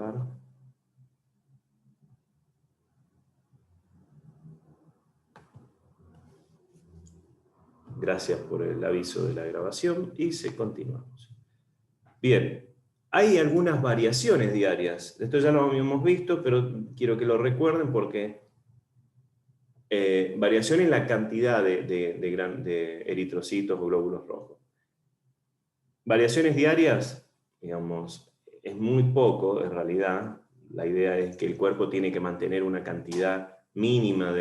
grabar. Gracias por el aviso de la grabación y continuamos. Bien, hay algunas variaciones diarias. Esto ya lo habíamos visto, pero quiero que lo recuerden porque variación en la cantidad de eritrocitos o glóbulos rojos. Variaciones diarias, digamos, es muy poco en realidad. La idea es que el cuerpo tiene que mantener una cantidad mínima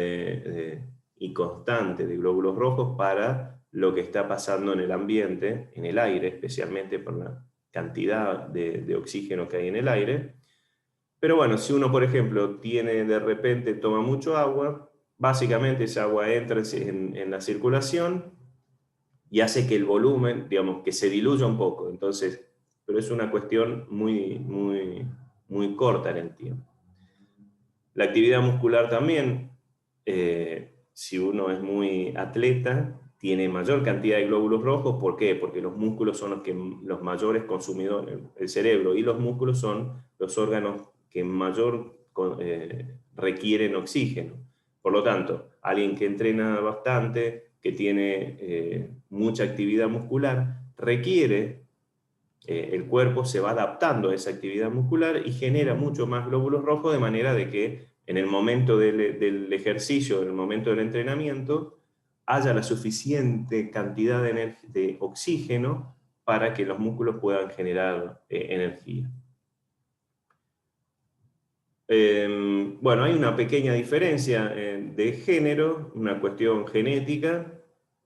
y constante de glóbulos rojos para lo que está pasando en el ambiente, en el aire, especialmente por la cantidad de oxígeno que hay en el aire. Pero bueno, si uno, por ejemplo, de repente toma mucho agua, básicamente esa agua entra en la circulación y hace que el volumen, digamos, que se diluya un poco. Entonces, pero es una cuestión muy corta en el tiempo. La actividad muscular también, si uno es muy atleta, tiene mayor cantidad de glóbulos rojos. ¿Por qué? Porque los músculos son los mayores consumidores, el cerebro y los músculos son los órganos que mayor requieren oxígeno. Por lo tanto, alguien que entrena bastante, que tiene mucha actividad muscular, requiere, el cuerpo se va adaptando a esa actividad muscular y genera mucho más glóbulos rojos, de manera de que en el momento del ejercicio, en el momento del entrenamiento, haya la suficiente cantidad de oxígeno para que los músculos puedan generar energía. Bueno, hay una pequeña diferencia de género, una cuestión genética,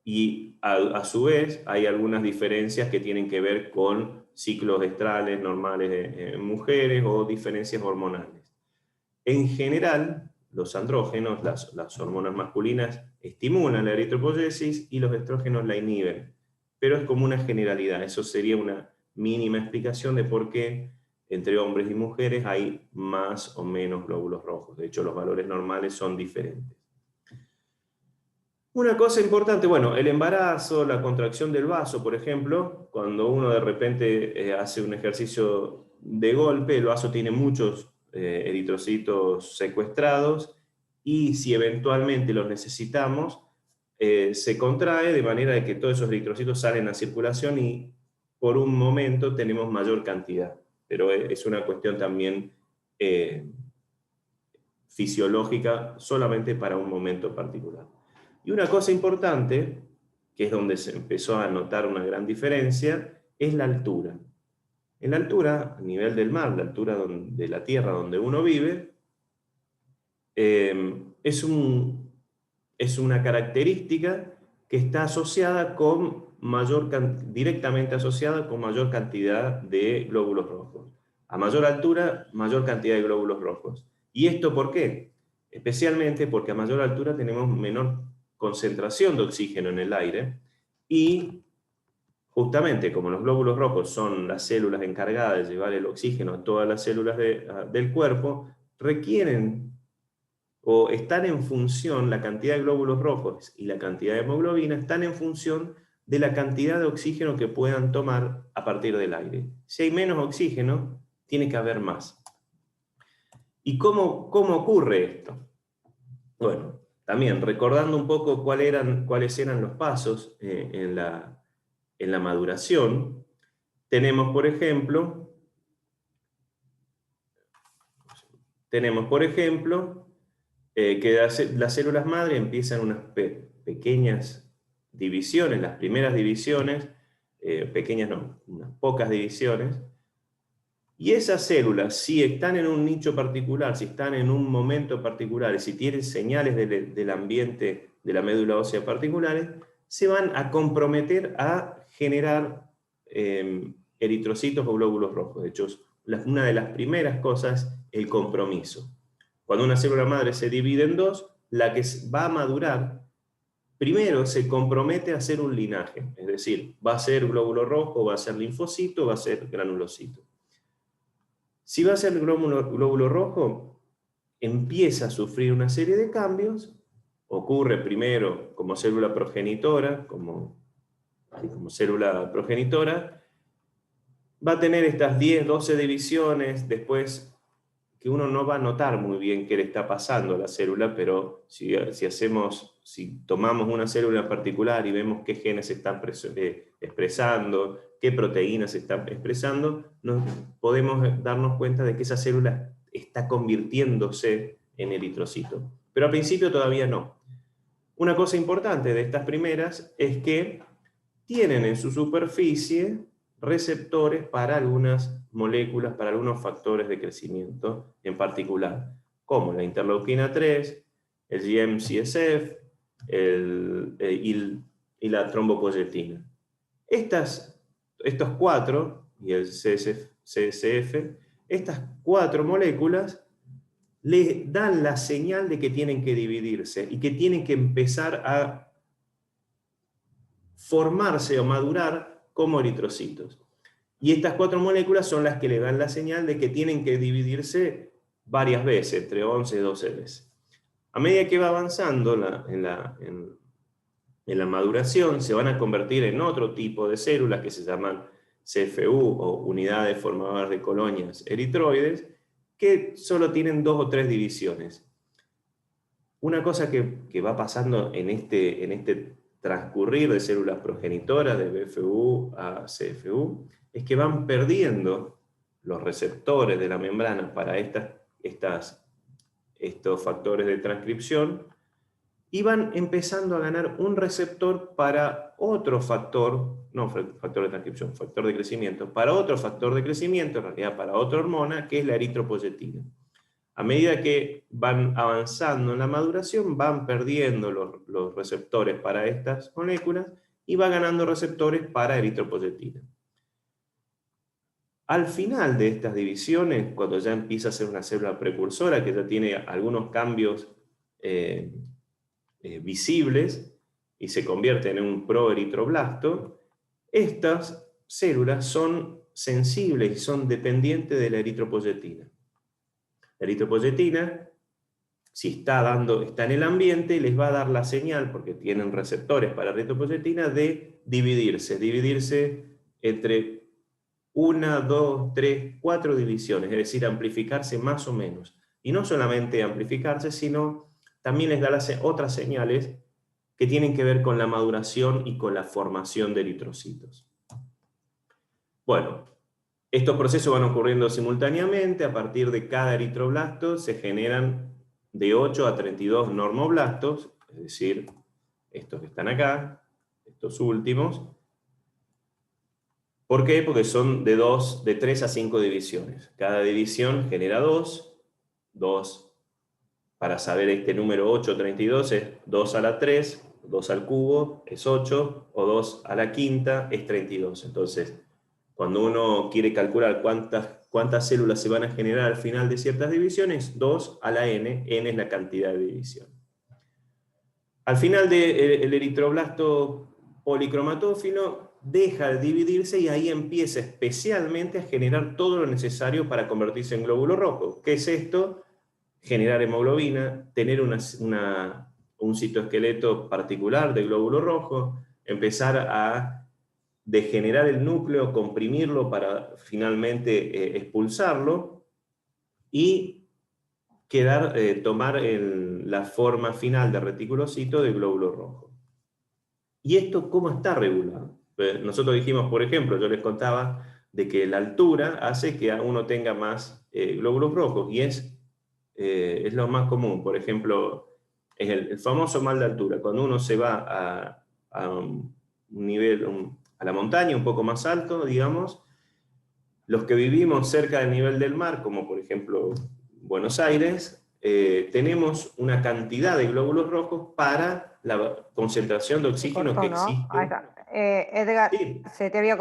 y a su vez hay algunas diferencias que tienen que ver con ciclos estrales normales en mujeres o diferencias hormonales. En general, los andrógenos, las hormonas masculinas, estimulan la eritropoyesis y los estrógenos la inhiben, pero es como una generalidad. Eso sería una mínima explicación de por qué entre hombres y mujeres hay más o menos glóbulos rojos. De hecho, los valores normales son diferentes. Una cosa importante, bueno, el embarazo, la contracción del vaso, por ejemplo, cuando uno de repente hace un ejercicio de golpe, el vaso tiene muchos eritrocitos secuestrados, y si eventualmente los necesitamos, se contrae de manera de que todos esos eritrocitos salen a circulación y por un momento tenemos mayor cantidad. Pero es una cuestión también fisiológica solamente para un momento particular. Y una cosa importante, que es donde se empezó a notar una gran diferencia, es la altura. En la altura, a nivel del mar, la altura de la tierra donde uno vive, es una característica que está asociada directamente asociada con mayor cantidad de glóbulos rojos. A mayor altura, mayor cantidad de glóbulos rojos. ¿Y esto por qué? Especialmente porque a mayor altura tenemos menor concentración de oxígeno en el aire, y justamente como los glóbulos rojos son las células encargadas de llevar el oxígeno a todas las células del cuerpo, requieren o están en función, la cantidad de glóbulos rojos y la cantidad de hemoglobina están en función de la cantidad de oxígeno que puedan tomar a partir del aire. Si hay menos oxígeno, tiene que haber más. ¿Y cómo ocurre esto? Bueno, también recordando un poco cuáles eran los pasos en la maduración, tenemos, por ejemplo, que las células madre empiezan unas pequeñas divisiones, las primeras divisiones, pequeñas no, unas pocas divisiones, y esas células, si están en un nicho particular, si están en un momento particular, y si tienen señales del ambiente de la médula ósea particulares, se van a comprometer a generar eritrocitos o glóbulos rojos. De hecho, una de las primeras cosas, el compromiso. Cuando una célula madre se divide en dos, la que va a madurar, primero se compromete a hacer un linaje, es decir, va a ser glóbulo rojo, va a ser linfocito, va a ser granulocito. Si va a ser glóbulo rojo, empieza a sufrir una serie de cambios. Ocurre primero como célula progenitora, como célula progenitora, va a tener estas 10, 12 divisiones, después que uno no va a notar muy bien qué le está pasando a la célula, pero si tomamos una célula en particular y vemos qué genes se están expresando, qué proteínas se están expresando, podemos darnos cuenta de que esa célula está convirtiéndose en eritrocito. Pero al principio todavía no. Una cosa importante de estas primeras es que tienen en su superficie receptores para algunas moléculas, para algunos factores de crecimiento en particular, como la interleuquina 3, el GM-CSF y la trombopoyetina. Estos cuatro, y el CSF, estas cuatro moléculas le dan la señal de que tienen que dividirse y que tienen que empezar a formarse o madurar como eritrocitos. Y estas cuatro moléculas son las que le dan la señal de que tienen que dividirse varias veces, entre 11 y 12 veces. A medida que va avanzando en la maduración, se van a convertir en otro tipo de células que se llaman CFU o unidades formadoras de colonias eritroides, que solo tienen 2 o 3 divisiones. Una cosa que va pasando en este transcurrir de células progenitoras de BFU a CFU es que van perdiendo los receptores de la membrana para estos factores de transcripción y van empezando a ganar un receptor para otro factor, no factor de transcripción, factor de crecimiento, para otro factor de crecimiento, en realidad para otra hormona, que es la eritropoyetina. A medida que van avanzando en la maduración, van perdiendo los receptores para estas moléculas y va ganando receptores para eritropoyetina. Al final de estas divisiones, cuando ya empieza a ser una célula precursora, que ya tiene algunos cambios visibles y se convierte en un proeritroblasto, estas células son sensibles y son dependientes de la eritropoyetina. La eritropoyetina, si está en el ambiente, les va a dar la señal, porque tienen receptores para eritropoyetina, de dividirse entre 1, 2, 3, 4 divisiones, es decir, amplificarse más o menos. Y no solamente amplificarse, sino también les da otras señales que tienen que ver con la maduración y con la formación de eritrocitos. Bueno, estos procesos van ocurriendo simultáneamente. A partir de cada eritroblasto se generan de 8 a 32 normoblastos, es decir, estos que están acá, estos últimos. ¿Por qué? Porque son de 3 a 5 divisiones. Cada división genera 2. Para saber este número 8, 32, es 2 a la 3, 2 al cubo es 8, o 2 a la quinta es 32. Entonces, cuando uno quiere calcular cuántas células se van a generar al final de ciertas divisiones, 2 a la n es la cantidad de división. Al final del eritroblasto policromatófilo deja de dividirse y ahí empieza especialmente a generar todo lo necesario para convertirse en glóbulo rojo. ¿Qué es esto? Generar hemoglobina, tener un citoesqueleto particular de glóbulo rojo, empezar a degenerar el núcleo, comprimirlo para finalmente expulsarlo y tomar la forma final de reticulocito de glóbulo rojo. ¿Y esto cómo está regulado? Nosotros dijimos, por ejemplo, yo les contaba de que la altura hace que uno tenga más glóbulos rojos, y es lo más común. Por ejemplo, es el famoso mal de altura. Cuando uno se va a un nivel, a la montaña un poco más alto, digamos, los que vivimos cerca del nivel del mar, como por ejemplo Buenos Aires, tenemos una cantidad de glóbulos rojos para la concentración de oxígeno que existe. Ahí está. Edgar, Sí. se te había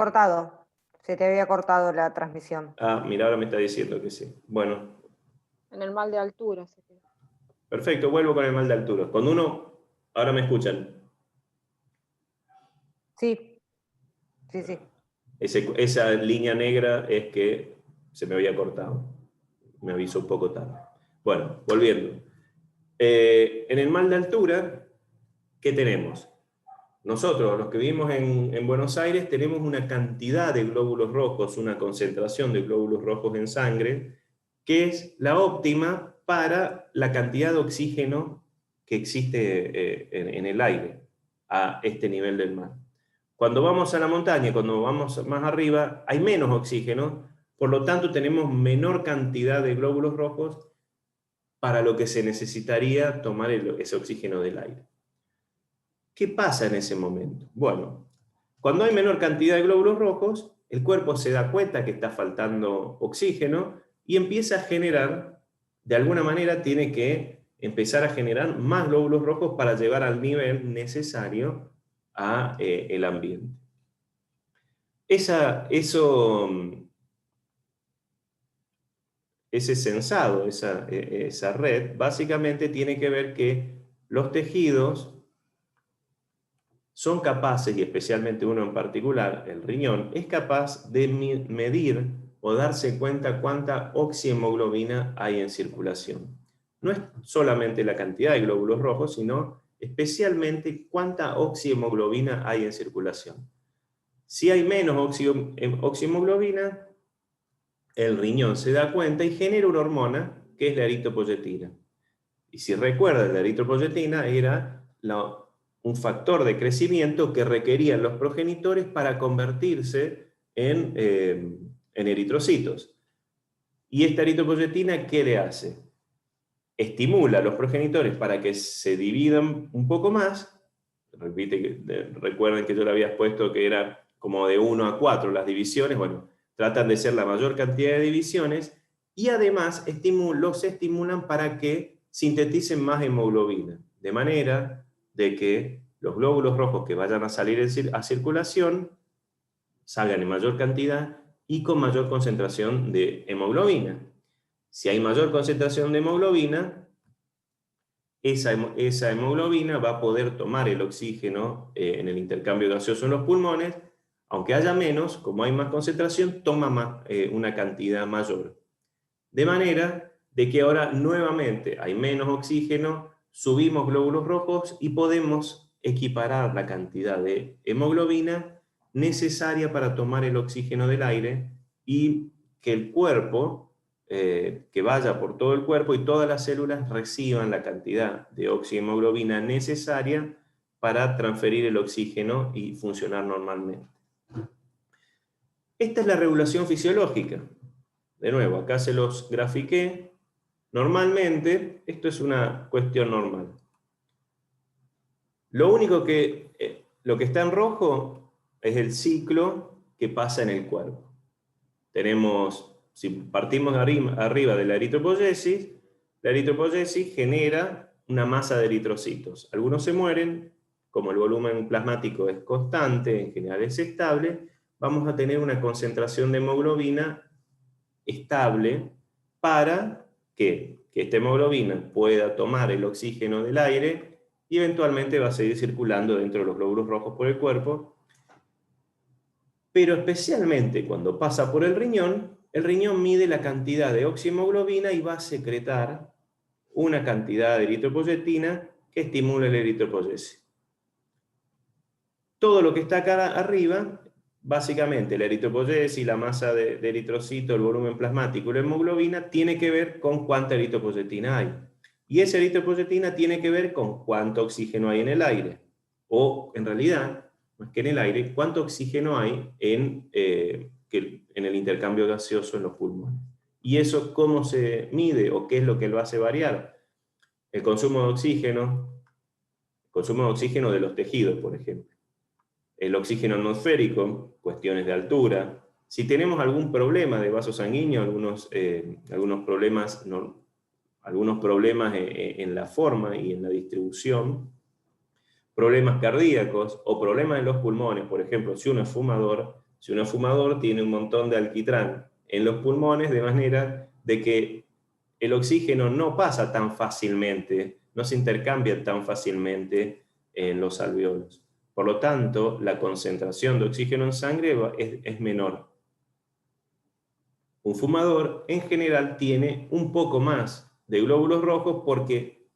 cortado la transmisión. Ah, mira, ahora me está diciendo que sí. Bueno. En el mal de altura. Perfecto, vuelvo con el mal de altura. Cuando uno... Ahora me escuchan. Sí. Esa línea negra es que se me había cortado. Me avisó un poco tarde. Bueno, volviendo. En el mal de altura, ¿qué tenemos? Nosotros, los que vivimos en Buenos Aires, tenemos una cantidad de glóbulos rojos, una concentración de glóbulos rojos en sangre que es la óptima para la cantidad de oxígeno que existe en el aire a este nivel del mar. Cuando vamos a la montaña, cuando vamos más arriba, hay menos oxígeno, por lo tanto tenemos menor cantidad de glóbulos rojos para lo que se necesitaría tomar ese oxígeno del aire. ¿Qué pasa en ese momento? Bueno, cuando hay menor cantidad de glóbulos rojos, el cuerpo se da cuenta que está faltando oxígeno y empieza a generar, de alguna manera tiene que empezar a generar más glóbulos rojos para llevar al nivel necesario a el ambiente. Ese sensado, esa red, básicamente tiene que ver que los tejidos son capaces, y especialmente uno en particular, el riñón, es capaz de medir o darse cuenta cuánta oxihemoglobina hay en circulación. No es solamente la cantidad de glóbulos rojos, sino especialmente cuánta oxihemoglobina hay en circulación. Si hay menos oxihemoglobina, el riñón se da cuenta y genera una hormona que es la eritropoyetina. Y si recuerdan, la eritropoyetina era un factor de crecimiento que requerían los progenitores para convertirse en eritrocitos. ¿Y esta eritropoyetina qué le hace? Estimula a los progenitores para que se dividan un poco más. Recuerden que yo le había puesto que era como de 1 a 4 las divisiones. Bueno, tratan de ser la mayor cantidad de divisiones y además los estimulan para que sinteticen más hemoglobina, de manera de que los glóbulos rojos que vayan a salir a circulación salgan en mayor cantidad y con mayor concentración de hemoglobina. Si hay mayor concentración de hemoglobina, esa hemoglobina va a poder tomar el oxígeno en el intercambio gaseoso en los pulmones, aunque haya menos, como hay más concentración, toma una cantidad mayor. De manera de que ahora nuevamente hay menos oxígeno, subimos glóbulos rojos y podemos equiparar la cantidad de hemoglobina necesaria para tomar el oxígeno del aire y que el cuerpo, que vaya por todo el cuerpo y todas las células reciban la cantidad de oxihemoglobina necesaria para transferir el oxígeno y funcionar normalmente. Esta es la regulación fisiológica. De nuevo, acá se los grafiqué. Normalmente, esto es una cuestión normal. Lo que está en rojo es el ciclo que pasa en el cuerpo. Si partimos arriba de la eritropoyesis genera una masa de eritrocitos. Algunos se mueren, como el volumen plasmático es constante, en general es estable, vamos a tener una concentración de hemoglobina estable para que esta hemoglobina pueda tomar el oxígeno del aire y eventualmente va a seguir circulando dentro de los glóbulos rojos por el cuerpo. Pero especialmente cuando pasa por el riñón mide la cantidad de oxihemoglobina y va a secretar una cantidad de eritropoyetina que estimula la eritropoyesis. Todo lo que está acá arriba, básicamente la eritropoyesis, la masa de eritrocito, el volumen plasmático y la hemoglobina, tiene que ver con cuánta eritropoyetina hay. Y esa eritropoyetina tiene que ver con cuánto oxígeno hay en el aire. O, en realidad, más que en el aire, cuánto oxígeno hay en el intercambio gaseoso en los pulmones. ¿Y eso cómo se mide o qué es lo que lo hace variar? El consumo de oxígeno de los tejidos, por ejemplo. El oxígeno atmosférico, cuestiones de altura. Si tenemos algún problema de vaso sanguíneo, algunos problemas en la forma y en la distribución, problemas cardíacos o problemas en los pulmones, por ejemplo, si uno es fumador tiene un montón de alquitrán en los pulmones, de manera de que el oxígeno no pasa tan fácilmente, no se intercambia tan fácilmente en los alvéolos. Por lo tanto, la concentración de oxígeno en sangre es menor. Un fumador, en general, tiene un poco más de glóbulos rojos porque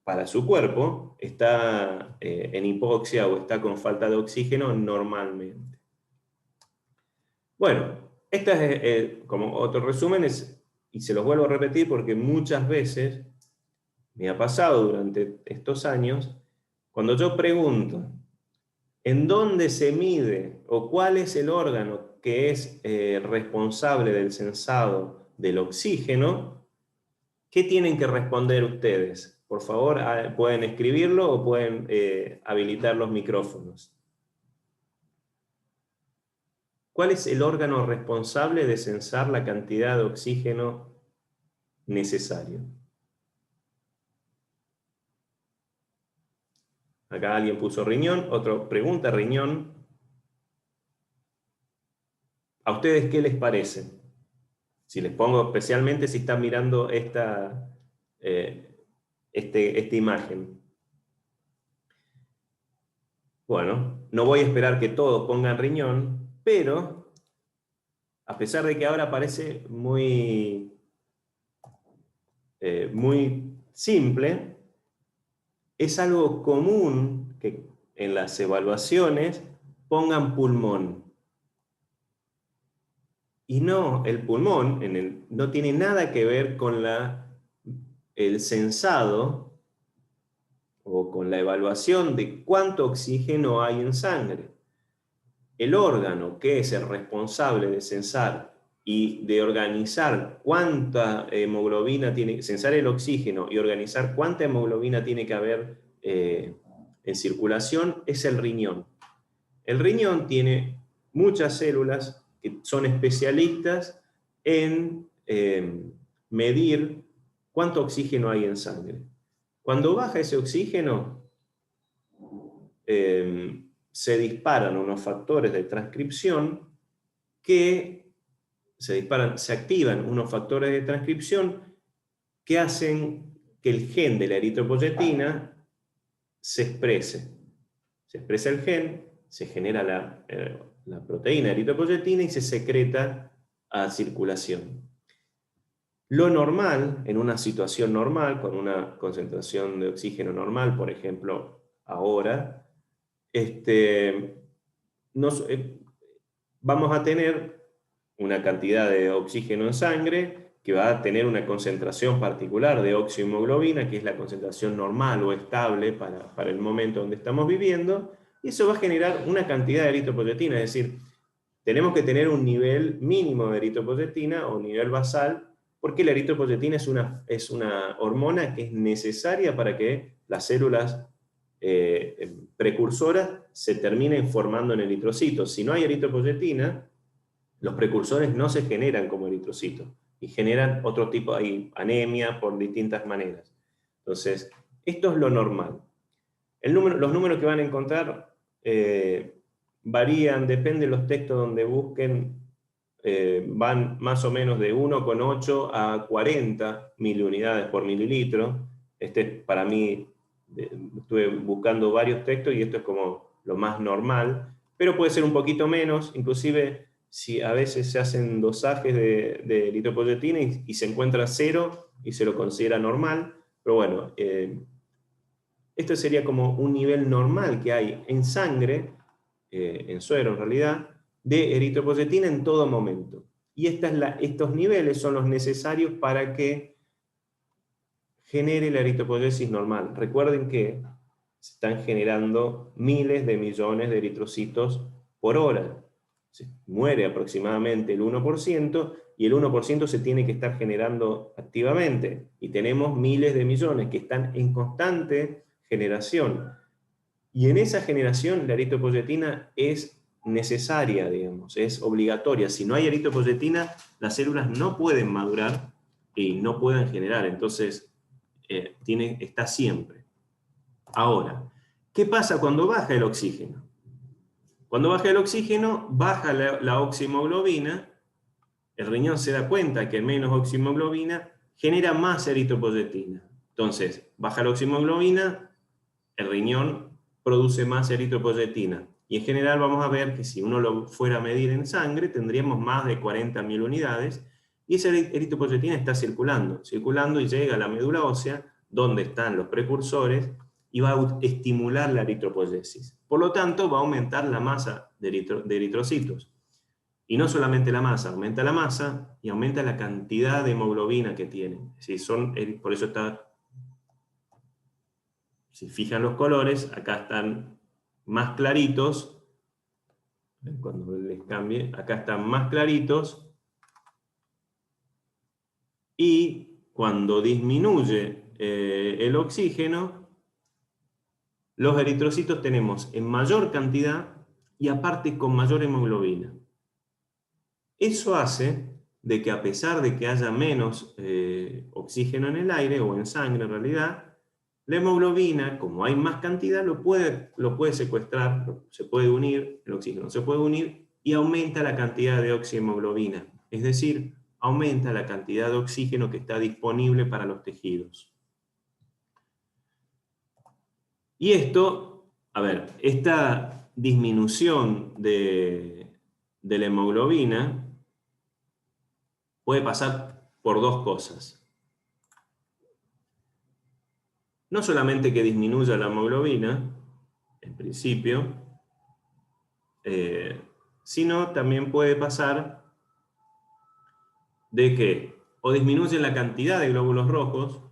para su cuerpo está en hipoxia o está con falta de oxígeno normalmente. Bueno, como otro resumen, es y se los vuelvo a repetir porque muchas veces me ha pasado durante estos años, cuando yo pregunto, ¿en dónde se mide o cuál es el órgano que es responsable del censado del oxígeno? ¿Qué tienen que responder ustedes? Por favor, pueden escribirlo o pueden habilitar los micrófonos. ¿Cuál es el órgano responsable de censar la cantidad de oxígeno necesario? Acá alguien puso riñón, otro pregunta riñón. ¿A ustedes qué les parece? Si les pongo especialmente si están mirando esta imagen. Bueno, no voy a esperar que todos pongan riñón, pero a pesar de que ahora parece muy simple, es algo común que en las evaluaciones pongan pulmón. Y no, el pulmón no tiene nada que ver con el censado o con la evaluación de cuánto oxígeno hay en sangre. El órgano que es el responsable de censar y de organizar cuánta hemoglobina tiene, censar el oxígeno y organizar cuánta hemoglobina tiene que haber en circulación, es el riñón. El riñón tiene muchas células que son especialistas en medir cuánto oxígeno hay en sangre. Cuando baja ese oxígeno, se disparan unos factores de transcripción se activan unos factores de transcripción que hacen que el gen de la eritropoyetina se exprese. Se expresa el gen, se genera la proteína eritropoyetina y se secreta a circulación. Lo normal, en una situación normal, con una concentración de oxígeno normal, por ejemplo, ahora, vamos a tener una cantidad de oxígeno en sangre que va a tener una concentración particular de oxiohemoglobina, que es la concentración normal o estable para el momento donde estamos viviendo, y eso va a generar una cantidad de eritropoyetina, es decir, tenemos que tener un nivel mínimo de eritropoyetina o un nivel basal, porque la eritropoyetina es una hormona que es necesaria para que las células precursoras se terminen formando en eritrocitos. Si no hay eritropoyetina, los precursores no se generan como eritrocitos y generan otro tipo, hay anemia por distintas maneras. Entonces, esto es lo normal. Los números que van a encontrar varían, depende de los textos donde busquen, van más o menos de 1,8 a 40 miliunidades por mililitro. Para mí, estuve buscando varios textos y esto es como lo más normal, pero puede ser un poquito menos, inclusive si a veces se hacen dosajes de eritropoyetina y se encuentra 0 y se lo considera normal, pero bueno, esto sería como un nivel normal que hay en sangre, en suero en realidad, de eritropoyetina en todo momento. Y estos niveles son los necesarios para que genere la eritropoyesis normal. Recuerden que se están generando miles de millones de eritrocitos por hora. Se muere aproximadamente el 1%, y el 1% se tiene que estar generando activamente. Y tenemos miles de millones que están en constante generación. Y en esa generación la eritropoyetina es necesaria, digamos, es obligatoria. Si no hay eritropoyetina, las células no pueden madurar y no pueden generar. Entonces, está siempre. Ahora, ¿qué pasa cuando baja el oxígeno? Cuando baja el oxígeno, baja la oximoglobina, el riñón se da cuenta que menos oximoglobina genera más eritropoyetina. Entonces, baja la oximoglobina, el riñón produce más eritropoyetina. Y en general vamos a ver que si uno lo fuera a medir en sangre, tendríamos más de 40.000 unidades, y esa eritropoyetina está circulando y llega a la médula ósea, donde están los precursores, y va a estimular la eritropoyesis. Por lo tanto, va a aumentar la masa de eritrocitos. Y no solamente la masa, aumenta la masa y aumenta la cantidad de hemoglobina que tienen. Es decir, por eso está, si fijan los colores, acá están más claritos. Cuando les cambie, acá están más claritos. Y cuando disminuye el oxígeno, los eritrocitos tenemos en mayor cantidad y aparte con mayor hemoglobina. Eso hace de que a pesar de que haya menos oxígeno en el aire, o en sangre en realidad, la hemoglobina, como hay más cantidad, lo puede secuestrar, se puede unir, el oxígeno se puede unir, y aumenta la cantidad de oxihemoglobina. Es decir, aumenta la cantidad de oxígeno que está disponible para los tejidos. Y esto, a ver, esta disminución de la hemoglobina puede pasar por dos cosas. No solamente que disminuya la hemoglobina, en principio, sino también puede pasar de que o disminuye la cantidad de glóbulos rojos,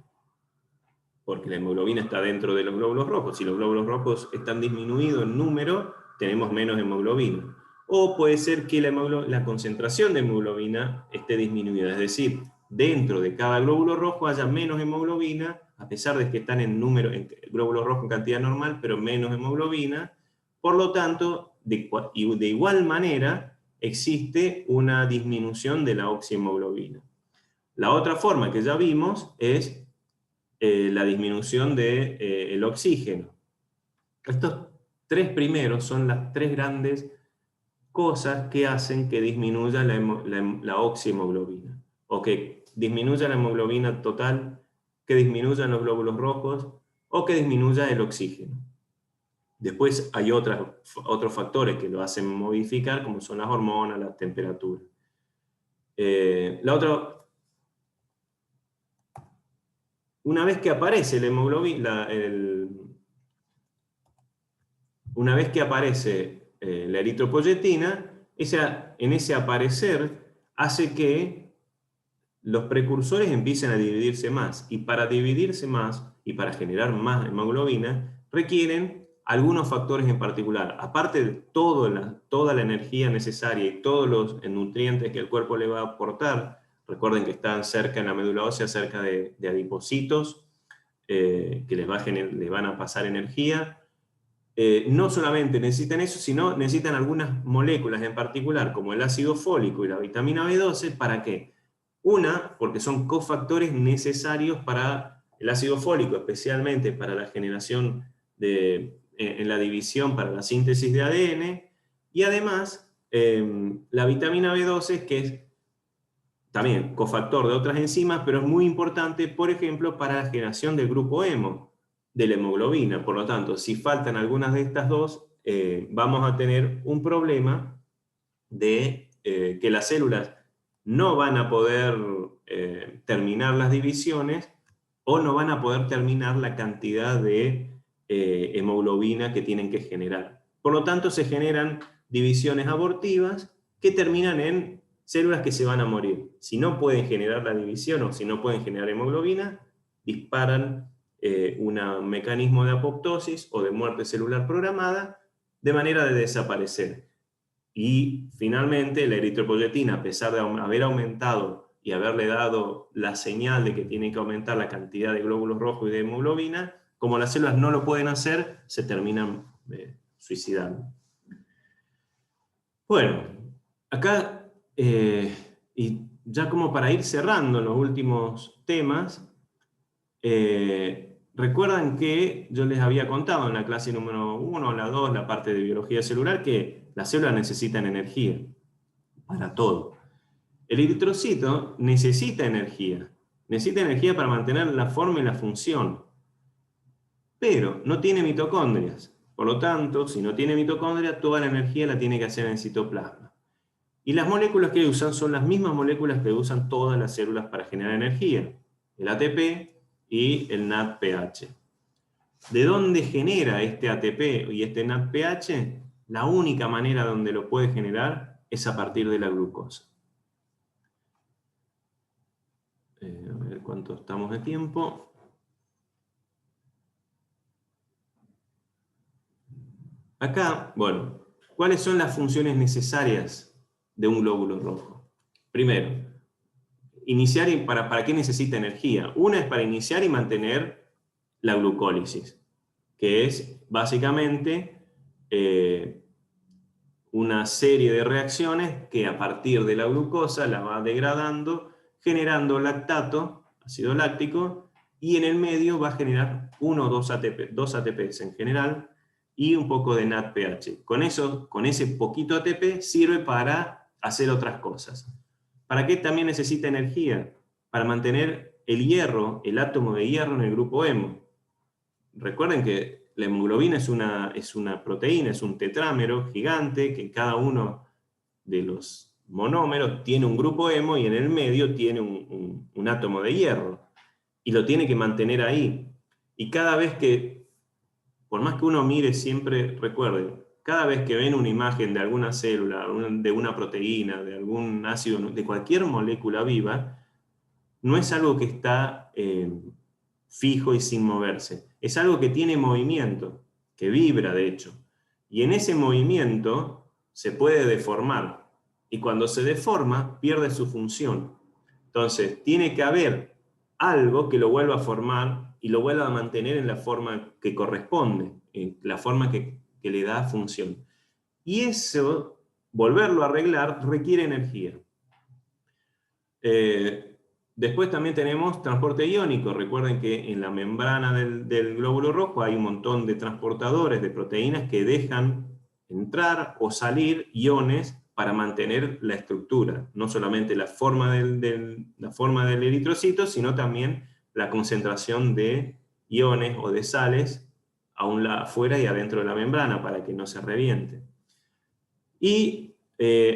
porque la hemoglobina está dentro de los glóbulos rojos. Si los glóbulos rojos están disminuidos en número, tenemos menos hemoglobina. O puede ser que la concentración de hemoglobina esté disminuida, es decir, dentro de cada glóbulo rojo haya menos hemoglobina, a pesar de que están en número, en glóbulos rojos en cantidad normal, pero menos hemoglobina. Por lo tanto, de igual manera, existe una disminución de la oxihemoglobina. La otra forma que ya vimos es la disminución del oxígeno. Estos tres primeros son las tres grandes cosas que hacen que disminuya la oxihemoglobina, o que disminuya la hemoglobina total, que disminuyan los glóbulos rojos, o que disminuya el oxígeno. Después hay otros factores que lo hacen modificar, como son las hormonas, la temperatura. Una vez que aparece la hemoglobina, una vez que aparece la eritropoyetina, en ese aparecer hace que los precursores empiecen a dividirse más. Y para dividirse más y para generar más hemoglobina, requieren algunos factores en particular. Aparte de toda la energía necesaria y todos los nutrientes que el cuerpo le va a aportar, recuerden que están cerca en la médula ósea, cerca de adipocitos, que les van a pasar energía. No solamente necesitan eso, sino necesitan algunas moléculas en particular, como el ácido fólico y la vitamina B12, ¿para qué? Una, porque son cofactores necesarios para el ácido fólico, especialmente para la generación en la división, para la síntesis de ADN, y además la vitamina B12, que es también cofactor de otras enzimas, pero es muy importante, por ejemplo, para la generación del grupo hemo, de la hemoglobina. Por lo tanto, si faltan algunas de estas dos, vamos a tener un problema de que las células no van a poder terminar las divisiones, o no van a poder terminar la cantidad de hemoglobina que tienen que generar. Por lo tanto, se generan divisiones abortivas que terminan en células que se van a morir. Si no pueden generar la división o si no pueden generar hemoglobina, disparan un mecanismo de apoptosis o de muerte celular programada, de manera de desaparecer. Y finalmente la eritropoyetina, a pesar de haber aumentado y haberle dado la señal de que tiene que aumentar la cantidad de glóbulos rojos y de hemoglobina, como las células no lo pueden hacer, se terminan suicidando. Bueno, acá, y ya como para ir cerrando los últimos temas, recuerdan que yo les había contado en la clase número 1 o la 2, la parte de biología celular, que las células necesitan energía para todo. El eritrocito necesita energía para mantener la forma y la función, pero no tiene mitocondrias. Por lo tanto, si no tiene mitocondrias, toda la energía la tiene que hacer en el citoplasma. Y las moléculas que usan son las mismas moléculas que usan todas las células para generar energía, el ATP y el NADPH. ¿De dónde genera este ATP y este NADPH? La única manera donde lo puede generar es a partir de la glucosa. A ver cuánto estamos de tiempo. Acá, bueno, ¿cuáles son las funciones necesarias de un glóbulo rojo? Primero, iniciar y ¿para qué necesita energía? Una es para iniciar y mantener la glucólisis, que es básicamente una serie de reacciones que a partir de la glucosa la va degradando, generando lactato, ácido láctico, y en el medio va a generar 1 o 2 ATPs en general, y un poco de NADPH. Con ese poquito ATP sirve para hacer otras cosas. ¿Para qué también necesita energía? Para mantener el hierro, el átomo de hierro en el grupo hemo. Recuerden que la hemoglobina es una proteína, es un tetrámero gigante, que cada uno de los monómeros tiene un grupo hemo y en el medio tiene un átomo de hierro. Y lo tiene que mantener ahí. Y cada vez que, por más que uno mire siempre, recuerden, cada vez que ven una imagen de alguna célula, de una proteína, de algún ácido, de cualquier molécula viva, no es algo que está fijo y sin moverse. Es algo que tiene movimiento, que vibra de hecho. Y en ese movimiento se puede deformar. Y cuando se deforma, pierde su función. Entonces, tiene que haber algo que lo vuelva a formar y lo vuelva a mantener en la forma que corresponde, en la forma que le da función. Y eso, volverlo a arreglar, requiere energía. Después también tenemos transporte iónico. Recuerden que en la membrana del glóbulo rojo hay un montón de transportadores de proteínas que dejan entrar o salir iones para mantener la estructura. No solamente la forma del eritrocito, sino también la concentración de iones o de sales afuera y adentro de la membrana para que no se reviente. Y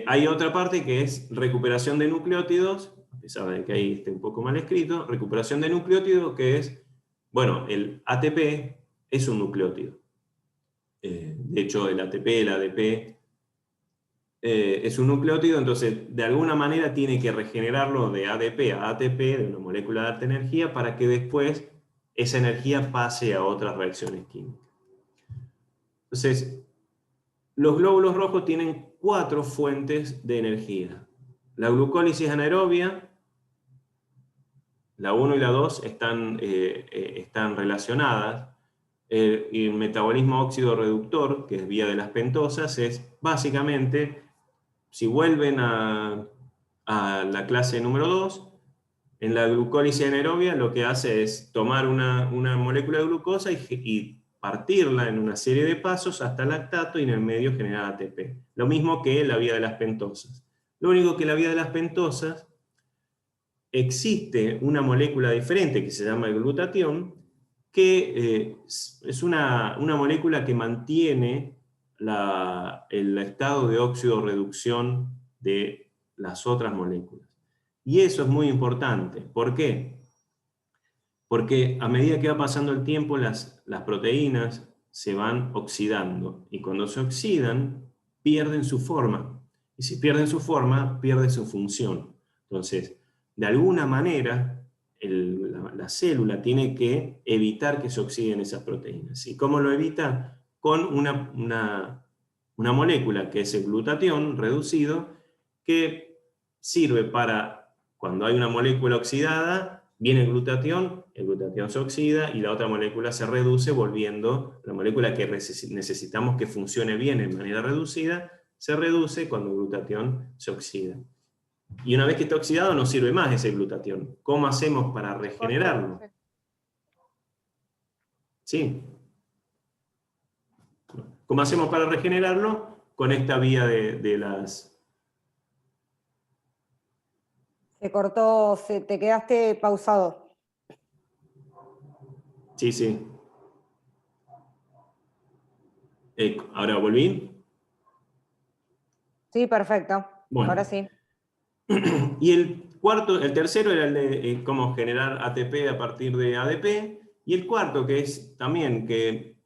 hay otra parte que es recuperación de nucleótidos, a pesar de que ahí esté un poco mal escrito, recuperación de nucleótidos, que es, bueno, el ATP es un nucleótido. De hecho, el ATP, el ADP, es un nucleótido, entonces de alguna manera tiene que regenerarlo de ADP a ATP, de una molécula de alta energía, para que después esa energía pase a otras reacciones químicas. Entonces, los glóbulos rojos tienen 4 fuentes de energía. La glucólisis anaerobia, la 1 y la 2 están relacionadas. Y el metabolismo óxido reductor, que es vía de las pentosas, es básicamente, si vuelven a la clase número 2, en la glucólisis anaerobia lo que hace es tomar una molécula de glucosa y partirla en una serie de pasos hasta el lactato y en el medio generar ATP. Lo mismo que la vía de las pentosas. Lo único que en la vía de las pentosas existe una molécula diferente que se llama el glutatión, que es una molécula que mantiene el estado de óxido-reducción de las otras moléculas. Y eso es muy importante. ¿Por qué? Porque a medida que va pasando el tiempo, las proteínas se van oxidando. Y cuando se oxidan, pierden su forma. Y si pierden su forma, pierde su función. Entonces, de alguna manera, la célula tiene que evitar que se oxiden esas proteínas. ¿Y cómo lo evita? Con una molécula que es el glutatión reducido, que sirve para, cuando hay una molécula oxidada, viene el glutatión se oxida y la otra molécula se reduce, volviendo la molécula que necesitamos que funcione bien en manera reducida, se reduce cuando el glutatión se oxida. Y una vez que está oxidado no sirve más ese glutatión. ¿Cómo hacemos para regenerarlo? Sí. ¿Cómo hacemos para regenerarlo? Con esta vía de las... Se cortó, te quedaste pausado. Sí, sí. ¿Ahora volví? Sí, perfecto. Bueno. Ahora sí. Y el tercero era el de cómo generar ATP a partir de ADP, y el cuarto, que es también que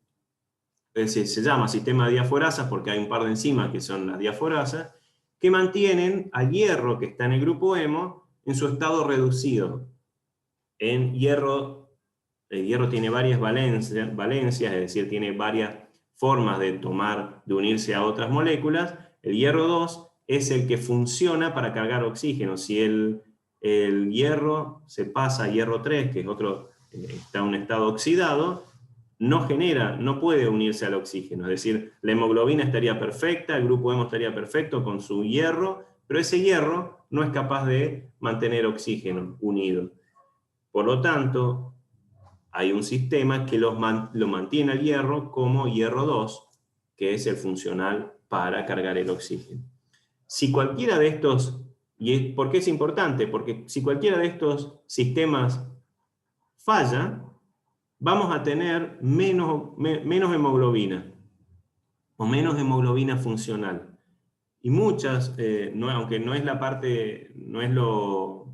se llama sistema de diaforasas porque hay un par de enzimas que son las diaforasas, que mantienen al hierro que está en el grupo hemo en su estado reducido. En hierro, el hierro tiene varias valencias, es decir, tiene varias formas de unirse a otras moléculas. El hierro 2 es el que funciona para cargar oxígeno. Si el hierro se pasa a hierro 3, que es otro, está en un estado oxidado, no puede unirse al oxígeno. Es decir, la hemoglobina estaría perfecta, el grupo hemo estaría perfecto con su hierro, pero ese hierro no es capaz de mantener oxígeno unido. Por lo tanto, hay un sistema que lo mantiene al hierro como hierro 2, que es el funcional para cargar el oxígeno. Si cualquiera de estos, ¿por qué es importante? Porque si cualquiera de estos sistemas falla, vamos a tener menos hemoglobina, o menos hemoglobina funcional. Y muchas, aunque no es la parte, no es lo